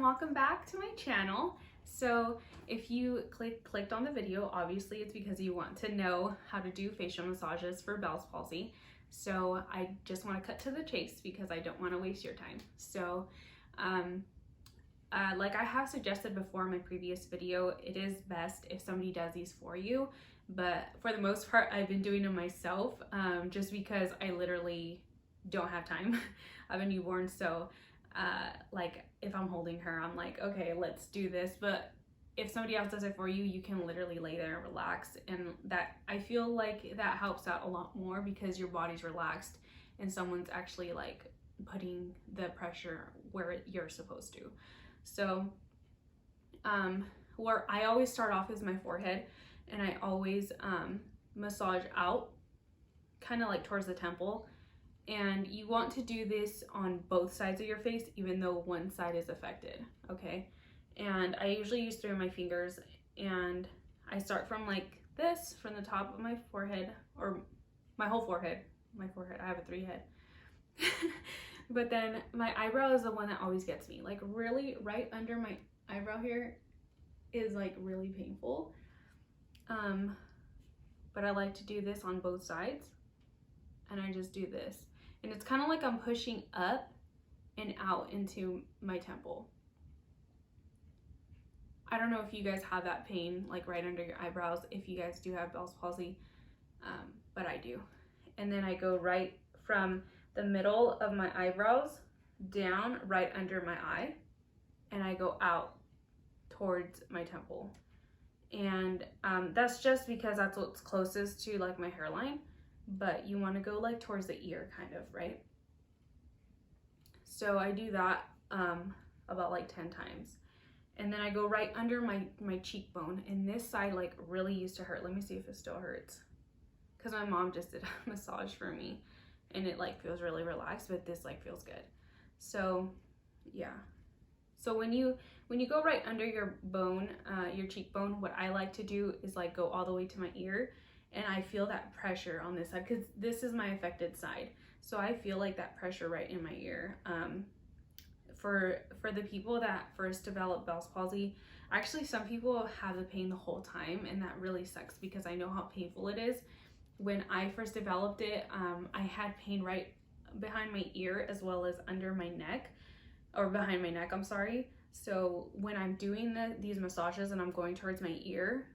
welcome back to my channel. So if you clicked on the video, obviously it's because you want to know how to do facial massages for Bell's palsy. So I just want to cut to the chase because I don't want to waste your time. So like I have suggested before in my previous video, it is best if somebody does these for you, but for the most part I've been doing them myself, just because I literally don't have time. I have a newborn, so like if I'm holding her, I'm like, okay, let's do this. But if somebody else does it for you, you can literally lay there and relax, and that, I feel like that helps out a lot more because your body's relaxed and someone's actually like putting the pressure where you're supposed to. So where I always start off is my forehead, and I always massage out kind of like towards the temple. And you want to do this on both sides of your face, even though one side is affected, okay? And I usually use 3 of my fingers, and I start from like this, from the top of my forehead, or my whole forehead. I have a 3 head. But then my eyebrow is the one that always gets me. Like really right under my eyebrow here is like really painful. But I like to do this on both sides, and I just do this. And it's kind of like I'm pushing up and out into my temple. I don't know if you guys have that pain like right under your eyebrows, if you guys do have Bell's palsy, but I do. And then I go right from the middle of my eyebrows down right under my eye, and I go out towards my temple. And that's just because that's what's closest to like my hairline. But you want to go like towards the ear kind of, right? So I do that about like 10 times. And then I go right under my cheekbone, and this side like really used to hurt. Let me see if it still hurts, because my mom just did a massage for me and it like feels really relaxed, but this like feels good. So yeah, so when you go right under your bone, your cheekbone, what I like to do is like go all the way to my ear, and I feel that pressure on this side because this is my affected side. So I feel like that pressure right in my ear. For the people that first develop Bell's palsy, actually some people have the pain the whole time, and that really sucks because I know how painful it is. When I first developed it, I had pain right behind my ear as well as under my neck, or behind my neck, I'm sorry. So when I'm doing these massages and I'm going towards my ear,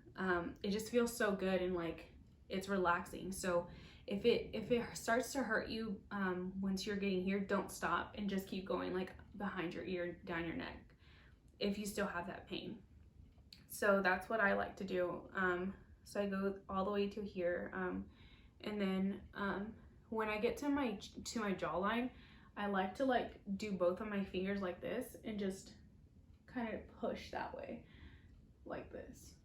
it just feels so good and like it's relaxing. So if it starts to hurt you once you're getting here, don't stop and just keep going like behind your ear, down your neck, if you still have that pain. So that's what I like to do. So I go all the way to here, and then when I get to my jawline, I like to like do both of my fingers like this and just kind of push that way like this.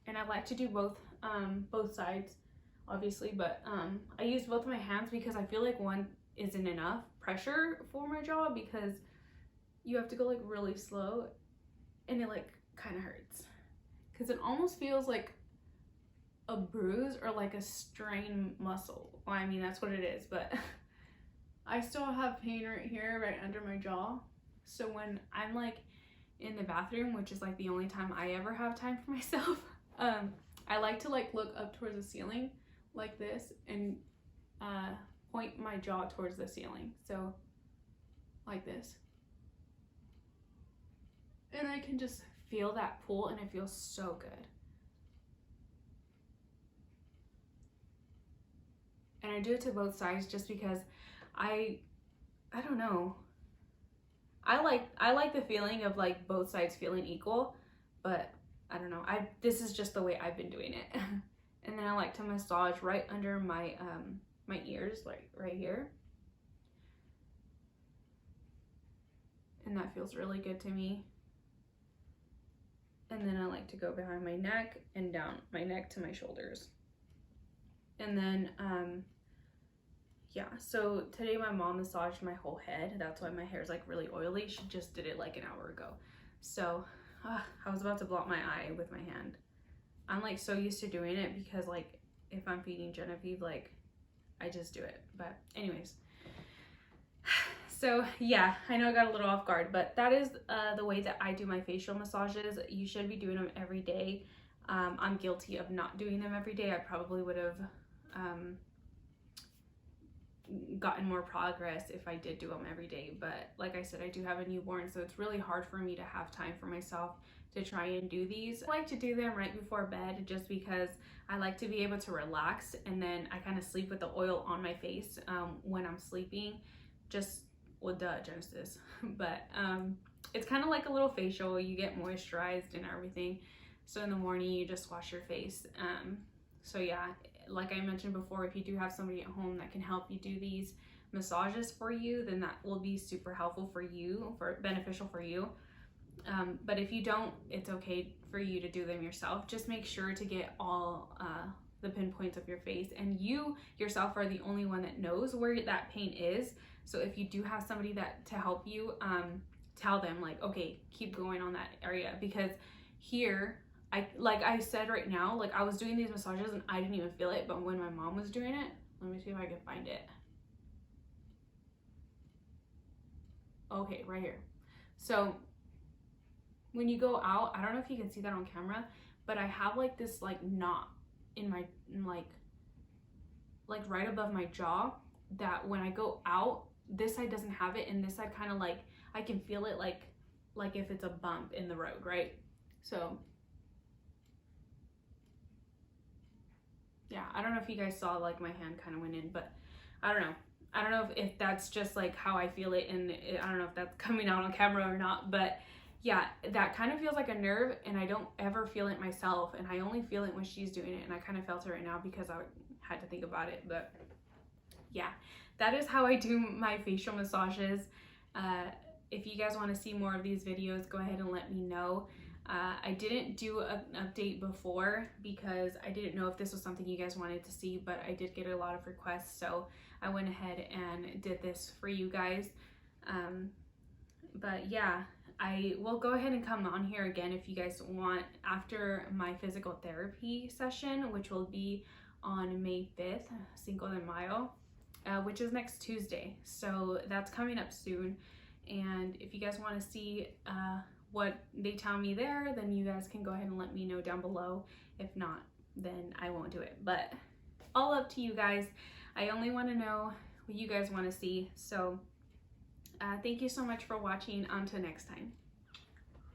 And I like to do both sides, obviously, but I use both of my hands because I feel like one isn't enough pressure for my jaw, because you have to go like really slow, and it like kind of hurts because it almost feels like a bruise or like a strained muscle. Well, I mean, that's what it is, but I still have pain right here, right under my jaw. So when I'm like in the bathroom, which is like the only time I ever have time for myself, I like to like look up towards the ceiling like this and point my jaw towards the ceiling. So like this. And I can just feel that pull, and it feels so good. And I do it to both sides just because I don't know. I like the feeling of like both sides feeling equal, but I don't know. This is just the way I've been doing it. And then I like to massage right under my my ears, like right here. And that feels really good to me. And then I like to go behind my neck and down my neck to my shoulders. And then yeah, so today my mom massaged my whole head. That's why my hair is like really oily. She just did it like an hour ago. So I was about to blot my eye with my hand. I'm like so used to doing it because like if I'm feeding Genevieve, like I just do it. But anyways, So yeah, I know I got a little off guard, but that is the way that I do my facial massages. You should be doing them every day. I'm guilty of not doing them every day. I probably would have gotten more progress if I did do them every day, but like I said, I do have a newborn, so it's really hard for me to have time for myself to try and do these. I like to do them right before bed just because I like to be able to relax, and then I kind of sleep with the oil on my face when I'm sleeping. Just, well, duh, Genesis. But it's kind of like a little facial. You get moisturized and everything, so in the morning you just wash your face. So yeah, like I mentioned before, if you do have somebody at home that can help you do these massages for you, then that will be super helpful for you, beneficial for you. But if you don't, it's okay for you to do them yourself. Just make sure to get all the pinpoints of your face, and you yourself are the only one that knows where that pain is. So if you do have somebody to help you, tell them like, okay, keep going on that area, because here, like I said right now, like I was doing these massages and I didn't even feel it, but when my mom was doing it, let me see if I can find it. Okay, right here. So when you go out, I don't know if you can see that on camera, but I have like this like knot in my like right above my jaw, that when I go out, this side doesn't have it, and this side kind of like I can feel it like if it's a bump in the road, right? So yeah, I don't know if you guys saw, like my hand kind of went in, but I don't know if that's just like how I feel it, and I don't know if that's coming out on camera or not, but yeah, that kind of feels like a nerve, and I don't ever feel it myself, and I only feel it when she's doing it, and I kind of felt it right now because I had to think about it. But yeah, that is how I do my facial massages. If you guys want to see more of these videos, go ahead and let me know. I didn't do an update before because I didn't know if this was something you guys wanted to see, but I did get a lot of requests, so I went ahead and did this for you guys. But yeah, I will go ahead and come on here again if you guys want after my physical therapy session, which will be on May 5th, Cinco de Mayo, which is next Tuesday. So that's coming up soon. And if you guys want to see what they tell me there, then you guys can go ahead and let me know down below. If not, then I won't do it. But all up to you guys. I only want to know what you guys want to see. So thank you so much for watching. Until next time.